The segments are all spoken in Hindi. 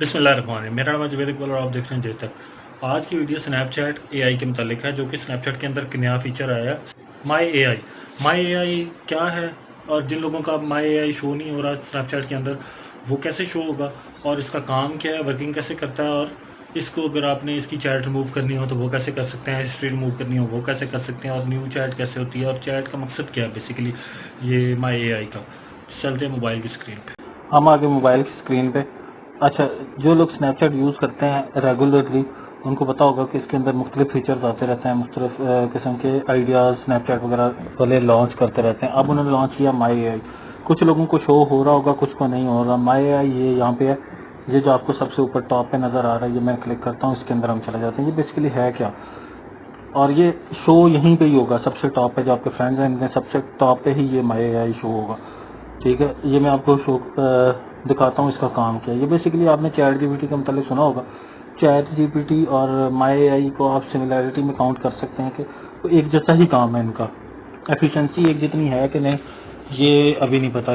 बिस्मिल्लाहिर्रहमानिर्रहीम। मेरा नाम है जुबैर इकबाल और आप देख रहे हैं जे तक। आज की वीडियो स्नैपचैट एआई के मुतालिक है, जो कि स्नैपचैट के अंदर एक नया फीचर आया है, माई एआई। माई एआई क्या है, और जिन लोगों का माई एआई शो नहीं हो रहा स्नैपचैट के अंदर, वो कैसे शो होगा, और इसका काम क्या है, वर्किंग कैसे करता है, और इसको अगर आपने इसकी चैट रिमूव करनी हो तो वो कैसे कर सकते हैं, हिस्ट्री रिमूव करनी हो वो कैसे कर सकते हैं, और न्यू चैट कैसे होती है, और चैट का मकसद क्या है बेसिकली ये माई एआई का। चलते हैं मोबाइल की स्क्रीन पे। हम आगे मोबाइल की स्क्रीन पे। अच्छा, जो लोग स्नैपचैट यूज़ करते हैं रेगुलरली उनको पता होगा कि इसके अंदर मुख्तलिफ फीचर्स आते रहते हैं, मुख्तलिफ किस्म के आइडियाज़ स्नैपचैट वगैरह वाले लॉन्च करते रहते हैं। अब उन्होंने लॉन्च किया माई एआई। कुछ लोगों को शो हो रहा होगा, कुछ को नहीं हो रहा। माई एआई ये यहाँ पे है, ये जो आपको सबसे ऊपर टॉप पे नज़र आ रहा है, ये मैं क्लिक करता हूँ, इसके अंदर हम चले जाते हैं। ये बेसिकली है क्या, और ये शो यहीं पे ही होगा सबसे टॉप पे। जो आपके फ्रेंड्स हैं इनके सबसे टॉप पे ही ये माई एआई शो होगा। ठीक है, ये मैं आपको शो दिखाता हूँ इसका काम क्या है। ये बेसिकली आपने चैट जीपीटी के मतलब सुना होगा। चैट जीपीटी और माई एआई को आप सिमिलैरिटी में काउंट कर सकते हैं कि तो एक जैसा ही काम है इनका। एफिशिएंसी एक जितनी है कि नहीं ये अभी नहीं पता।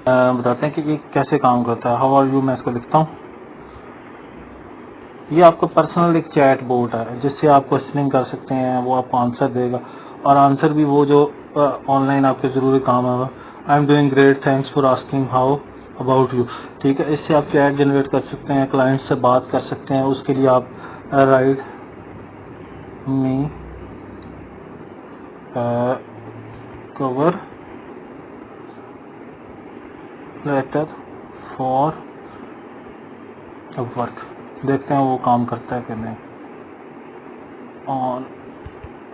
बताते हैं कि ये कैसे काम करता है। हाउ आर यू, मैं इसको लिखता हूँ। ये आपका पर्सनल एक चैट बोट है जिससे आप क्वेश्चनिंग कर सकते हैं, वो आपको आंसर देगा, और आंसर भी वो जो ऑनलाइन आपके ज़रूरी काम है। I am doing great, thanks for asking, how about you. ठीक है, इससे आप चैट जनरेट कर सकते हैं, क्लाइंट से बात कर सकते हैं। उसके लिए आप write me cover letter for work, देखते हैं वो काम करता है कि नहीं। On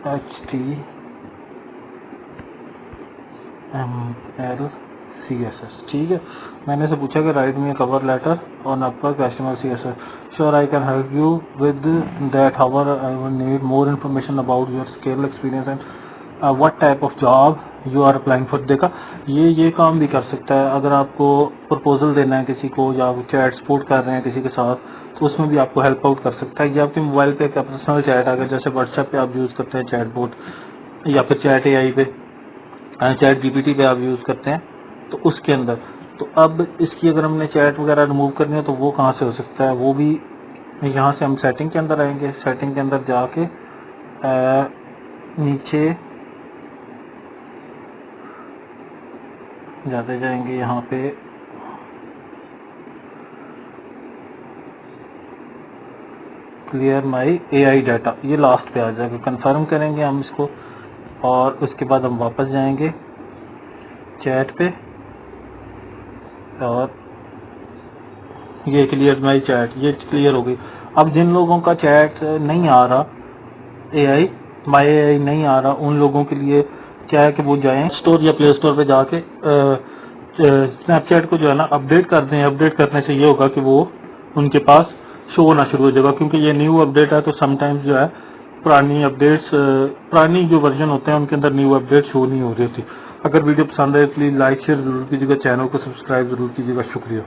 HTML CSS। ठीक है, मैंने से पूछा कि write me cover letter on Upwork HTML CSS। Sure, I can help you with that, however I will need more information about your skill experience and what type of job you are applying for. देखा, ये काम भी कर सकता है। अगर आपको प्रपोजल देना है किसी को, या आप चैट सपोर्ट कर रहे हैं किसी के साथ, तो उसमें भी आपको हेल्प आउट कर सकता है। ये आपके मोबाइल पे एक पर्सनल चैट आ गया, जैसे व्हाट्सएप पे आप यूज़ करते हैं चैट बोट, या फिर चैट एआई पे, चैट जीपीटी पे आप यूज़ करते हैं, तो उसके अंदर। तो अब इसकी अगर हमने चैट वगैरह रिमूव करनी है तो वो कहाँ से हो सकता है, वो भी यहाँ से हम सेटिंग के अंदर आएंगे। सेटिंग के अंदर जाके नीचे जाते जाएंगे, यहाँ पे क्लियर माई एआई डाटा, ये लास्ट पे आ जाएगा। कंफर्म करेंगे हम इसको, और उसके बाद हम वापस जाएंगे चैट पे, और ये क्लियर माई चैट, ये क्लियर हो गई। अब जिन लोगों का चैट नहीं आ रहा, एआई माई एआई नहीं आ रहा, उन लोगों के लिए क्या है कि वो जाएं स्टोर या प्ले स्टोर पे जाके स्नैपचैट को जो है ना अपडेट कर दें। अपडेट करने से ये होगा कि वो उनके पास शो होना शुरू हो जाएगा, क्योंकि ये न्यू अपडेट है। तो समटाइम्स जो है पुरानी अपडेट्स, पुरानी जो वर्जन होते हैं उनके अंदर न्यू अपडेट शो नहीं हो रही होती। अगर वीडियो पसंद आए प्लीज़ लाइक शेयर ज़रूर कीजिएगा, चैनल को सब्सक्राइब ज़रूर कीजिएगा। शुक्रिया।